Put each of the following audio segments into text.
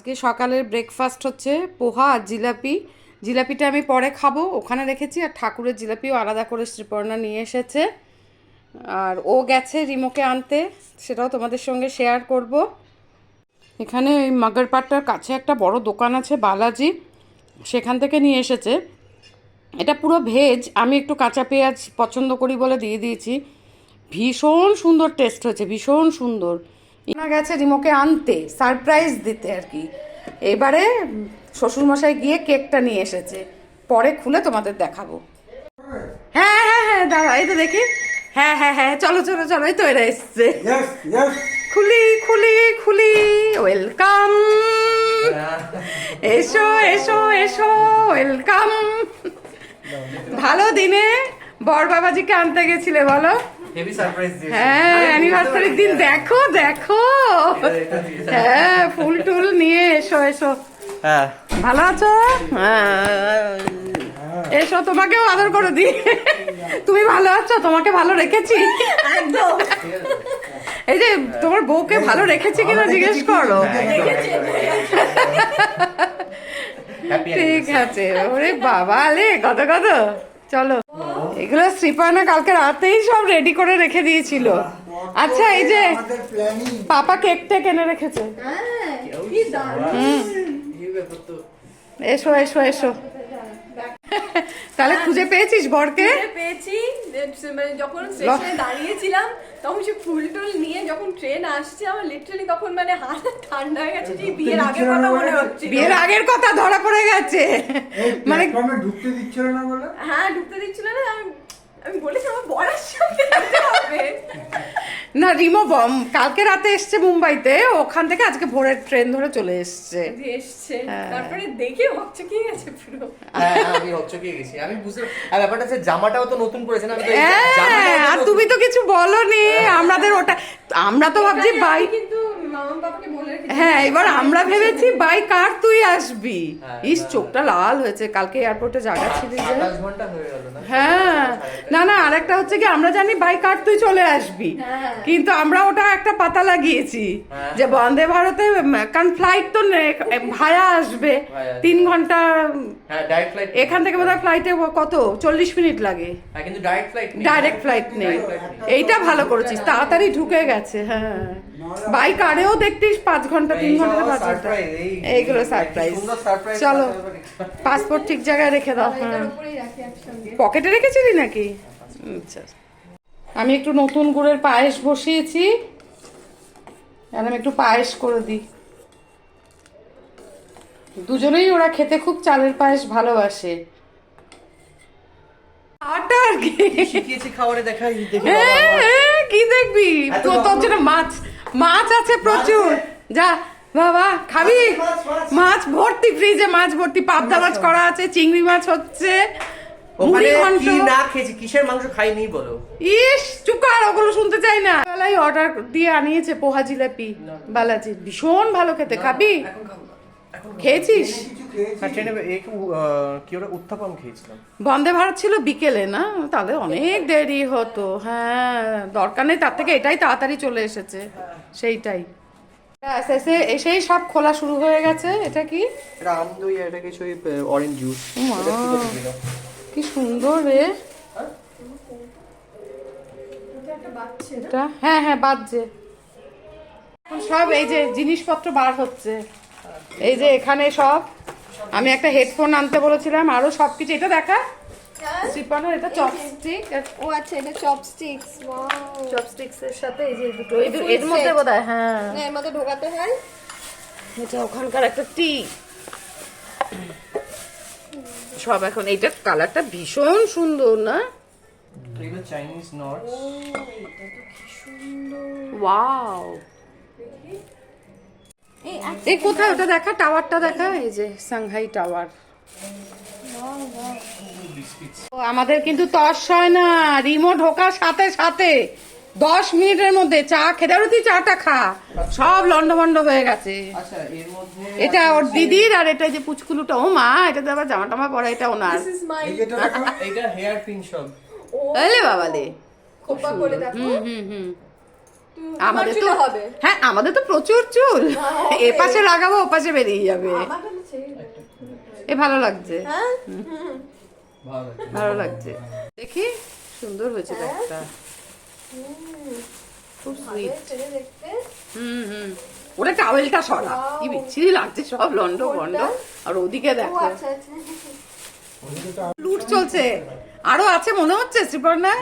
আজকে সকালের ব্রেকফাস্ট হচ্ছে পোহা আর জিলাপি। জিলাপিটা আমি পরে খাবো, ওখানে রেখেছি। আর ঠাকুরের জিলাপিও আলাদা করে শ্রীপর্ণা নিয়ে এসেছে। আর ও গেছে রিমোকে আনতে, সেটাও তোমাদের সঙ্গে শেয়ার করব। এখানে ওই মাগারপাট্টার কাছে একটা বড় দোকান আছে বালাজি, সেখান থেকে নিয়ে এসেছে। এটা পুরো ভেজ, আমি একটু কাঁচা পেঁয়াজ পছন্দ করি বলে দিয়ে দিয়েছি। ভীষণ সুন্দর টেস্ট হয়েছে, ভীষণ সুন্দর। ইনা গেছে রিমোকে আনতে, সারপ্রাইজ দিতে আর কি। এবারে শ্বশুরমশাই গিয়ে কেকটা নিয়ে এসেছে, পরে খুলে তোমাদের দেখাবো। হ্যাঁ হ্যাঁ হ্যাঁ দাঁড়া, এই তো দেখি। হ্যাঁ হ্যাঁ হ্যাঁ, চলো চলো চলো, এই তো এরা এসছে। খুলি খুলি খুলি, ওয়েলকাম, এসো এসো এসো, ওয়েলকাম। ভালো দিনে বর বাবাজিকে আনতে গেছিলে বলো? হেভি সারপ্রাইজ দিয়েছে। হ্যাঁ, অ্যানিভার্সারির দিন দেখো দেখো। হ্যাঁ, ফুল টুল নিয়ে এসো এসো। হ্যাঁ, ভালো আছো? এসো, তোমাকেও আদর করে দি। তুমি ভালো আছো? তোমাকে ভালো রেখেছি একদম। এই যে তোমার বউকে ভালো রেখেছি কিনা জিজ্ঞেস করো। ঠিক আছে। ওরে বাবা লে, কত কত। চলো, এগুলো শ্রীপর্ণা কালকে রাতেই সব রেডি করে রেখে দিয়েছিল। আচ্ছা, এই যে পাপা কেকটা কিনে রেখেছে। এসো এসো এসো। তাহলে খুঁজে পেয়েছিস বরকে? পেয়েছি, যখন স্টেশনে দাঁড়িয়েছিলাম তখন সে ফুল টুল নিয়ে যখন ট্রেন আসছে, আমার লিটারালি তখন মানে হাত ঠান্ডা হয়ে গেছে। যে বিয়ের আগের কথা মনে হচ্ছে, বিয়ের আগের কথা ধরা পড়ে গেছে। মানে ঢুকতে দিচ্ছিল না বলে? হ্যাঁ, ঢুকতে দিচ্ছিল না। আমি বলেছি আমার বরের সাথে যেতে হবে না, রিমো কালকে রাতে এসছে মুম্বাইতে, ওখান থেকে আজকে ভোরের ট্রেন ধরে চলে এসছে। তারপরে দেখে হচ্ছে কি গেছে পুরো। হ্যাঁ, আমি হচ্চকিয়ে গেছি। আমি বুঝতে, আর ব্যাপারটা হচ্ছে জামাটাও তো নতুন করেছেন। আমি তো হ্যাঁ, আর তুমি তো কিছু বলনি আমাদের। ওটা আমরা তো ভাবছি বাই, কিন্তু মামা বাবাকে বলে রেখেছি। হ্যাঁ, এবার আমরা ভেবেছি বাই কার তুই আসবি। ইস, চোখটা লাল হয়েছে, কালকে এয়ারপোর্টে জায়গা ছিল যে। 28 ঘন্টা হয়ে গেল না? হ্যাঁ, না না, আরেকটা হচ্ছে কি, আমরা জানি বাই কার তুই চলে আসবি, কিন্তু আমরা ওটা একটা পাতা লাগিয়েছি যে বন্দে ভারতে, কারণ ফ্লাইট তো ভায়া আসবে 3 ঘন্টা। হ্যাঁ, ডাইরেক্ট ফ্লাইট। এখান থেকে বোধহয় ফ্লাইটে কত 40 মিনিট লাগে। হ্যাঁ, কিন্তু ডাইরেক্ট ফ্লাইট নেই। ডাইরেক্ট ফ্লাইট নেই। এইটা ভালো করেছিস, তাড়াতাড়ি ঢুকে গেছে। হ্যাঁ, বাই কারেও দেখতিস 5 ঘন্টা 3 ঘন্টা 5 ঘন্টা। এইগুলো সারপ্রাইজ। চলো, পাসপোর্ট ঠিক জায়গায় রেখে দাও। হ্যাঁ, পকেটে রেখেছিলি নাকি? আচ্ছা, আমি একটু নতুন গুড়ের পায়েস বসিয়েছি, আর আমি একটু পায়েস করে দিই। দুজনেই ওরা খেতে খুব চালের পায়েস ভালোবাসে। আটা আর কি শিখিয়েছি খাবারে, দেখাই দেখি। হ্যাঁ, কি দেখবি? তোর জন্য মাছ আছে প্রচুর। যা বাবা, খাবি? মাছ ভর্তি, ফ্রিজে মাছ ভর্তি, পাবদা মাছ করা আছে, চিংড়ি মাছ হচ্ছে। ওখানে কি না খেয়েছি, কিসের মাংস খাইনি বলো? ইস, চুপ কর, ওগুলো শুনতে চাই না। বেলায় অর্ডার দিয়ে আনিয়েছে পোহা জিলাপি বালাজি, ভীষণ ভালো খেতে। খাবি? খেয়েছিস? কি ওরা উত্থাপন খেয়েছিলাম। বন্দে ভারত ছিল বিকেলে, না তাহলে অনেক দেরি হতো। হ্যাঁ, দরকার নেই, তার থেকে এটাই তাড়াতাড়ি চলে এসেছে, সেইটাই। এসেই সব খোলা শুরু হয়ে গেছে। এটা কি? এটা আমদই, এটা কিছু অরেঞ্জ জুস। কি সুন্দর রে এটা। হ্যাঁ হ্যাঁ, বাজছে সব। এই যে জিনিসপত্র বার হচ্ছে, এই যে এখানে সব। আমি একটা হেডফোন আনতে বলেছিলাম, আরো সবকিছু। এটা দেখা শ্রীপর্ণার, এটা চপস্টিক। ও আচ্ছা, এটা চপস্টিক্স। ওয়াও, চপস্টিক্স এর সাথে এই যে দুটো, এর মধ্যে বোধহয়। হ্যাঁ, না, এর মধ্যে ঢোকাতে হয়। এটা ওখানকার একটা টি সব। এখন এইটার কালারটা ভীষণ সুন্দর না? এগুলো চাইনিজ নটস। ওয়াও, এই কোথায় ওটা দেখা, টাওয়ারটা দেখা, এই যে সাংহাই টাওয়ার। আমাদের কিন্তু তস হয় না, রিমো ঢোকার সাথে সাথে 10 মিনিটের মধ্যে চা খেতে। আর তুই চাটা খা, সব লন্ডভন্ড হয়ে গেছে। আচ্ছা, এর মধ্যে এটা ওর দিদির, আর এটা যে পুচকুলুটা, ও মা, এটাতে আবার জামা টামা পরা, এটা ওনার। দিস ইজ মাই এটা হেয়ার পিন সব। এলে বাবা লে, খোপা করে দেখো। হুম। তুমি আমাদের তো চুলে হবে। হ্যাঁ আমাদের তো প্রচুর চুল হবে। এ পাশে লাগাবো ও পাশে বেরিয়ে যাবে। আমার তো ছেড়ে দেবে। এ ভালো লাগছে, হ্যাঁ ভালো লাগছে। ভালো লাগছে। দেখি সুন্দর হয়েছে ব্যাগটা, খুব সুইট। ছেড়ে দেখতে হুম ওটা টাওয়েলটা সরা, কি বিচ্ছিরি লাগছে সব লন্ড বন্ড। আর ওদিকে ও দেখো আচ্ছা আচ্ছা লুট চলছে, আরো আছে মনে হচ্ছে শ্রীপর্ণা,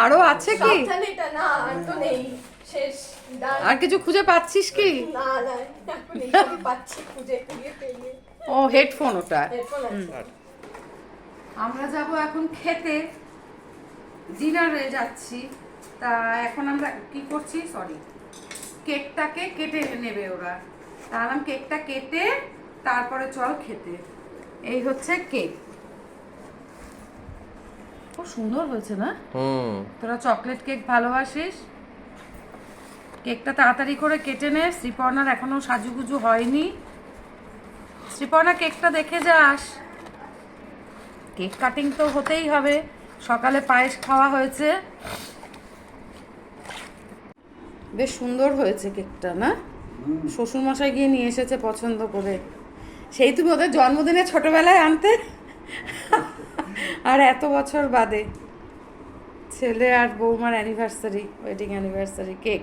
আরো আছে কি? সাবধানেটা না আর তো নেই, শেষ ডান। আর কিছু খুঁজে পাচ্ছিস কি? না না এখন এইসবই পাচ্ছি খুঁজে খুঁজে পেয়ে। ও হেডফোন ওটা। হেডফোন আছে। আমরা যাব এখন খেতে, ডিনারে যাচ্ছি। তা এখন আমরা কি করছি, সরি, কেকটাকে কেটে নেবে ওরা, তাহলে কেকটা কেটে তারপরে চল খেতে। এই হচ্ছে কেক, খুব সুন্দর হয়েছে না? তোরা চকলেট কেক ভালোবাসিস, কেকটা তাড়াতাড়ি করে কেটে নে। শ্রীপর্ণার এখনো সাজুগুজু হয়নি। শ্রীপর্ণা কেকটা দেখে যাস, কেক কাটিং তো হতেই হবে, সকালে পায়েস খাওয়া হয়েছে। বেশ সুন্দর হয়েছে কেকটা না? শ্বশুরমশাই গিয়ে নিয়ে এসেছে পছন্দ করে। সেই তুমি ওদের জন্মদিনে ছোটবেলায় আনতে, আর এত বছর বাদে ছেলে আর বৌমার অ্যানিভার্সারি, ওয়েডিং অ্যানিভার্সারি কেক।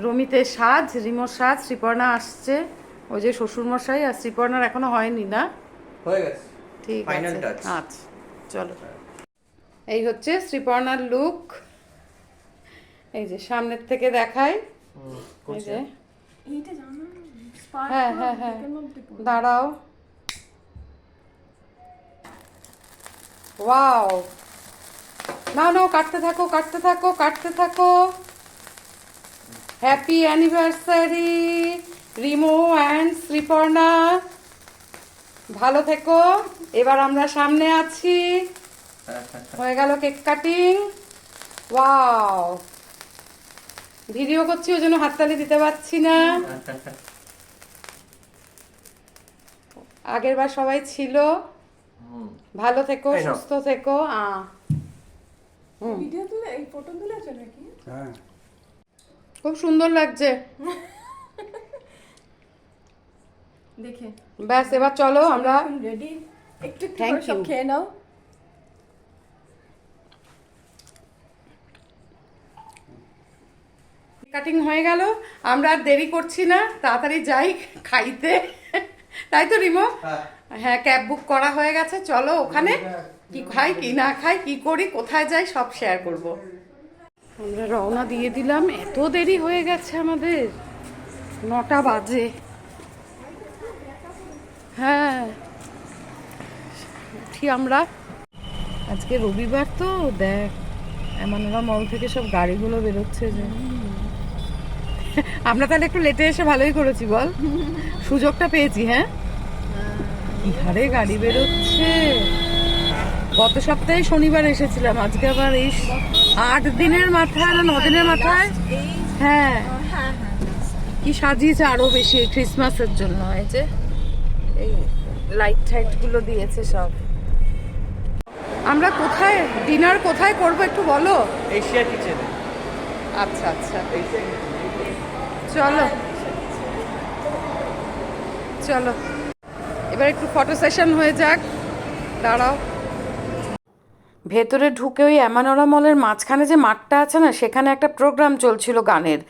রমিতে সাজ, রিমোর সাজ, শ্রীপর্ণা আসছে, ওই যে শ্বশুরমশাই, আর শ্রীপর্ণার এখনো হয়নি না? হয়ে গেছে, ঠিক ফাইনাল আছে, টাচ। আচ্ছা চলো। এই হচ্ছে শ্রীপর্ণার লুক, এই যে সামনের থেকে দেখাই, এই যে এইটা জানো স্পার্ক হ্যাঁ হ্যাঁ হ্যাঁ দাঁড়াও, ওয়াও, না না কাটতে থাকো কাটতে থাকো কাটতে থাকো। Happy anniversary Rimo and Sriparna, ভালো থেকো। এবার আমরা সামনে আছি, হয়ে গেল কেক কাটিং। ওয়াও, ভিডিও করছি ওই জন্য হাততালি দিতে পারছি না, আগের বার সবাই ছিল। ভালো থেকো, এই নাও। সুস্থ থেকো। ভিডিও তুলে এই ফটো তুলেছো নাকি? হ্যাঁ খুব সুন্দর লাগছে। দেখে ব্যাস এবার চলো আমরা, রেডি, একটু একটু Thank করে সব you. খেয়ে নাও। কাটিং হয়ে গেল, আমরা আর দেরি করছি না, তাড়াতাড়ি যাই খাইতে, তাই তো রিমো? হ্যাঁ ক্যাব বুক করা হয়ে গেছে, চলো ওখানে কি খাই কি না খাই, কি করি কোথায় যাই সব শেয়ার করব। আমরা রওনা দিয়ে দিলাম, এত দেরি হয়ে গেছে আমাদের, 9টা বাজে। হ্যাঁ উঠি আমরা, আজকে রবিবার তো দেখ এমনরা মল থেকে সব গাড়িগুলো বেরোচ্ছে যে, আমরা তাহলে একটু লেটে এসে ভালোই করেছি বল, সুযোগটা পেয়েছি। হ্যাঁ কি হারে গাড়ি বেরোচ্ছে, গত সপ্তাহে শনিবার এসেছিলাম, আজকে আবার এই 8 দিনের মাথায় না 9 দিনের মাথায়। হ্যাঁ কি সাজিয়েছে আরো বেশি ক্রিসমাসের জন্য, এই যে এই লাইট টাইট গুলো দিয়েছে সব। আমরা কোথায় ডিনার কোথায় করব একটু বলো? এশিয়া কিচেনে। আচ্ছা আচ্ছা চলো চলো, এবার একটু ফটো সেশন হয়ে যাক, দাঁড়াও। ভেতরে ঢুকে ওই অ্যামানোরা মলের মাঝখানে যে মাঠটা আছে না, সেখানে একটা প্রোগ্রাম চলছিল গানের,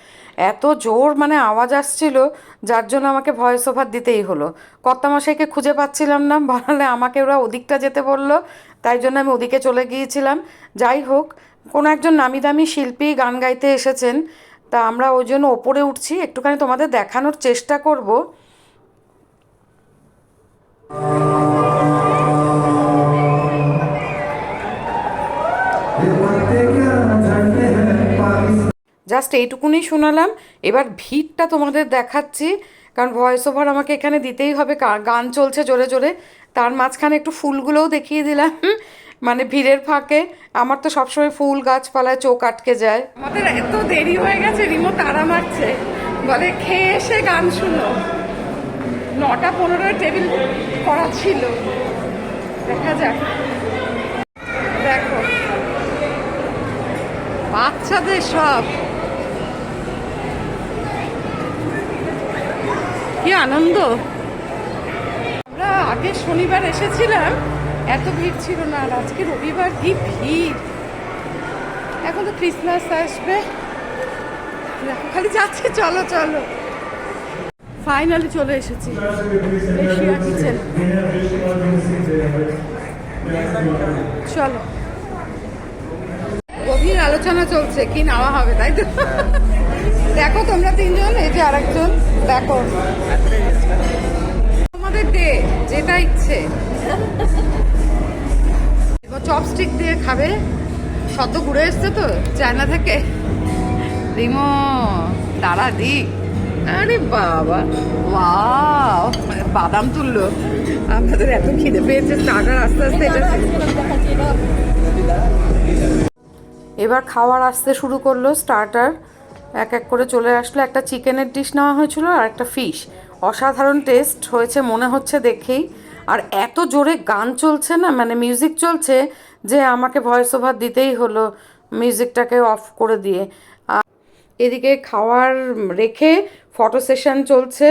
এত জোর মানে আওয়াজ আসছিল, যার জন্য আমাকে ভয়েস ওভার দিতেই হলো। কর্তামশাইকে খুঁজে পাচ্ছিলাম না, বলালে আমাকে ওরা ওদিকটা যেতে বললো, তাই জন্য আমি ওদিকে চলে গিয়েছিলাম। যাই হোক, কোনো একজন নামি দামি শিল্পী গান গাইতে এসেছেন, তা আমরা ওই জন্য ওপরে উঠছি, একটুখানি তোমাদের দেখানোর চেষ্টা করব। জাস্ট এইটুকুনি শোনালাম, এবার ভিড়টা তোমাদের দেখাচ্ছি, কারণ ভয়েস ওভার আমাকে এখানে দিতেই হবে, গান চলছে জোরে জোরে, তার মাঝখানে একটু ফুলগুলোও দেখিয়ে দিলাম, মানে ভিড়ের ফাঁকে। আমার তো সবসময় ফুল গাছপালায় চোখ আটকে যায়। আমাদের এত দেরি হয়ে গেছে, রিমো তাড়া মারছে, বলে খেয়ে এসে গান শুনো। 9:15 টেবিল করা ছিল, দেখা যাক। দেখো বাচ্চাদের সব কি আনন্দ। আমরা আগে শনিবার এসেছিলাম, এত ভিড় ছিল না, আর আজকে রবিবার কি ভিড়। এখন তো ক্রিসমাস আসবে, দেখো খালি যাচ্ছে। চলো চলো, ফাইনালি চলে এসেছি এশিয়া কিচেন। চলো, গভীর আলোচনা চলছে কি নেওয়া হবে, তাই তো? দেখো তোমরা তিনজন, এই যে আরেকজন, দেখো তোমাদের ডে, যেটা ইচ্ছে। চপস্টিক দিয়ে খাবে, সদ্য ঘুরে এসছে তো চায়না থেকে। রিমো দাঁড়া দিক, আরে বাবা, ওয়াও, বাদাম তুললো। আমাদের এত খিদে পেয়েছে, স্টার্টার আস্তে আস্তে এটা। এবার খাওয়ার আসতে শুরু করলো, স্টার্টার এক এক করে চলে আসলো। একটা চিকেনের ডিশ নেওয়া হয়েছিল আর একটা ফিশ। অসাধারণ টেস্ট হয়েছে মনে হচ্ছে দেখেই। আর এত জোরে গান চলছে না, মানে মিউজিক চলছে, যে আমাকে ভয়েস ওভার দিতেই হলো মিউজিকটাকে অফ করে দিয়ে। আর এদিকে খাওয়ার রেখে ফটো সেশন চলছে।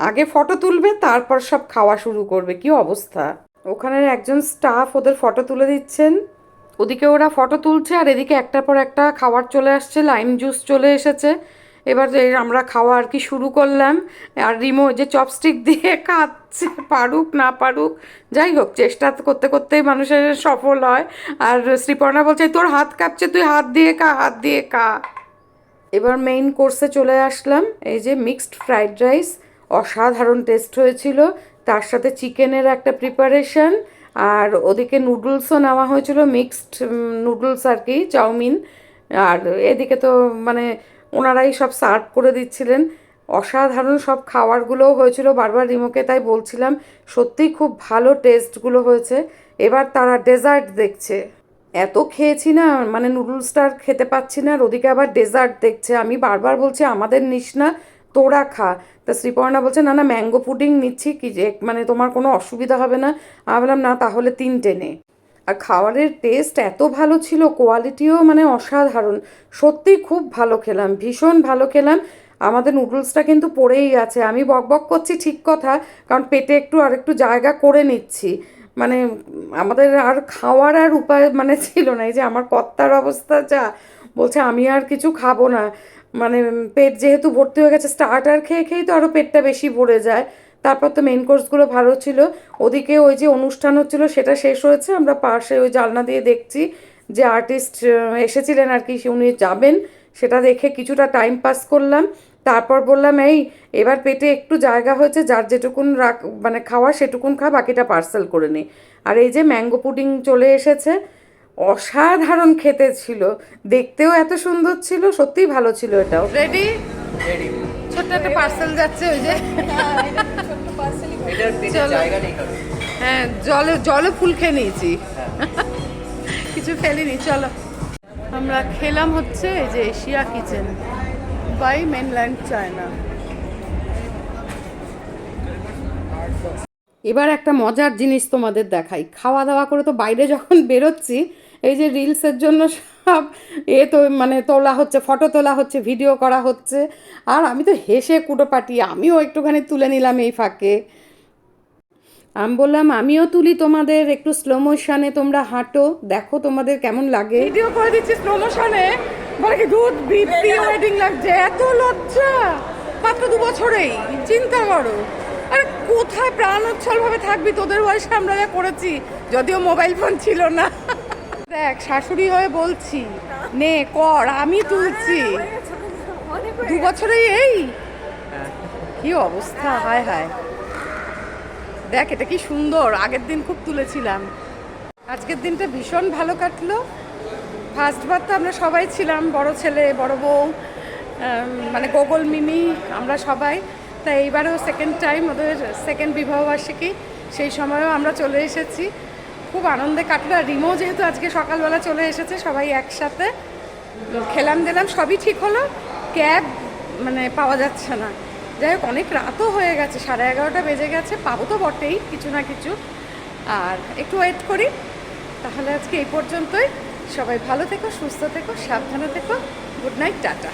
আগে ফটো তুলবে, তারপর সব খাওয়া শুরু করবে। কি অবস্থা! ওখানের একজন স্টাফ ওদের ফটো তুলে দিচ্ছেন, ওদিকে ওরা ফটো তুলছে, আর এদিকে একটার পর একটা খাবার চলে আসছে। লাইম জুস চলে এসেছে। এবার আমরা খাওয়া আর কি শুরু করলাম। আর রিমো যে চপস্টিক দিয়ে খাচ্ছে, পারুক না পারুক, যাই হোক চেষ্টা করতে করতেই মানুষের সফল হয়। আর শ্রীপর্ণা বলছে তোর হাত কাঁপছে, তুই হাত দিয়ে খা, হাত দিয়ে খা। এবার মেইন কোর্সে চলে আসলাম। এই যে মিক্সড ফ্রাইড রাইস, অসাধারণ টেস্ট হয়েছিল। তার সাথে চিকেনের একটা প্রিপারেশন, আর ওদিকে নুডলসও নেওয়া হয়েছিল, মিক্সড নুডলস আর কি, চাউমিন। আর এদিকে তো মানে ওনারাই সব সার্ভ করে দিচ্ছিলেন। অসাধারণ সব খাবারগুলোও হয়েছিল। বারবার রিমোকে তাই বলছিলাম, সত্যিই খুব ভালো টেস্টগুলো হয়েছে। এবার তারা ডেজার্ট দেখছে। এত খেয়েছি না, মানে নুডলসটা আর খেতে পাচ্ছি না, আর ওদিকে আবার ডেজার্ট দেখছে। আমি বারবার বলছি আমাদের নিস না, তোরা খা। তা শ্রীপর্ণা বলছে না না, ম্যাঙ্গো পুডিং নিচ্ছি, কি যে মানে তোমার কোনো অসুবিধা হবে না। আমি বললাম না, তাহলে 3টে নে। আর খাবারের টেস্ট এত ভালো ছিল, কোয়ালিটিও মানে অসাধারণ। সত্যি খুব ভালো খেলাম, ভীষণ ভালো খেলাম। আমাদের নুডলসটা কিন্তু পড়েই আছে। আমি বকবক করছি ঠিক কথা, কারণ পেটে একটু আর একটু জায়গা করে নিচ্ছি। মানে আমাদের আর খাওয়ার আর উপায় মানে ছিল না। এই যে আমার কর্তার অবস্থা যা, বলছে আমি আর কিছু খাবো না। মানে পেট যেহেতু ভর্তি হয়ে গেছে, স্টার্টার খেয়ে খেয়েই তো আরও পেটটা বেশি ভরে যায়। তারপর তো মেন কোর্সগুলো ভালো ছিল। ওদিকে ওই যে অনুষ্ঠান হচ্ছিল সেটা শেষ হয়েছে, আমরা পাশে ওই জানলা দিয়ে দেখছি যে আর্টিস্ট এসেছিলেন আর কি, উনি যাবেন, সেটা দেখে কিছুটা টাইম পাস করলাম। তারপর বললাম এই এবার পেটে একটু জায়গা হয়েছে, যার যেটুকুন মানে খাওয়া সেটুকুন খা, বাকিটা পার্সেল করে নি। আর এই যে ম্যাঙ্গো পুডিং চলে এসেছে, অসাধারণ খেতে ছিল, দেখতেও এত সুন্দর ছিল, সত্যিই ভালো ছিল। এটাও রেডি, রেডি। ছোট্ট একটা পার্সেল যাচ্ছে ওই যে। এটার পেটে চলো। জায়গা নেই কারণ। হ্যাঁ, জলে ফুল খেয়ে নিয়েছি, কিছু ফেলিনি। চলো, আমরা খেলাম হচ্ছে এই যে Asia kitchen by mainland China. এবার একটা মজার জিনিস তোমাদের দেখাই। খাওয়া দাওয়া করে তো বাইরে যখন বেরোচ্ছি, এই যে রিলসের জন্য সব তো মানে তোলা হচ্ছে, ফটো তোলা হচ্ছে, ভিডিও করা হচ্ছে। আর আমি তো হেসে কুটোপাটি, আমিও একটুখানি তুলে নিলাম এই ফাঁকে। আমি বললাম আমিও তুলি তোমাদের, একটু স্লো মোশনে তোমরা হাঁটো, দেখো তোমাদের কেমন লাগে। ভিডিও করে দিচ্ছি স্লো মোশনে, বলে কি দুধ প্রি ওয়েডিং লাগছে, এত লজ্জা। মাত্র 2 বছরেই চিন্তা করো। আরে কোথায় প্রাণ উচ্ছল ভাবে থাকবি, তোদের বয়সে আমরা যা করেছি, যদিও মোবাইল ফোন ছিল না। দেখ শাশুড়ি হয়ে বলছি, নে কর, আমি তুলছি। 2 বছরেই এই কি অবস্থা, হায় হায়। দেখ এটা কি সুন্দর, আগের দিন খুব তুলেছিলাম। আজকের দিনটা ভীষণ ভালো কাটলো। ফার্স্টবার তো আমরা সবাই ছিলাম, বড় ছেলে বড় বউ, মানে গোগল মিমি, আমরা সবাই। তাই এইবারেও সেকেন্ড টাইম, ওদের সেকেন্ড বিবাহবার্ষিকী, সেই সময়ও আমরা চলে এসেছি। খুব আনন্দে কাটলো। আর রিমো যেহেতু আজকে সকালবেলা চলে এসেছে, সবাই একসাথে খেলাম দিলাম, সবই ঠিক হলো। ক্যাব মানে পাওয়া যাচ্ছে না, যাই হোক অনেক রাতও হয়ে গেছে, 11:30 বেজে গেছে, পাবো তো বটেই কিছু না কিছু। আর একটু ওয়েট করি। তাহলে আজকে এই পর্যন্তই, সবাই ভালো থেকো, সুস্থ থেকো, সাবধানে থেকো। Good night, tata.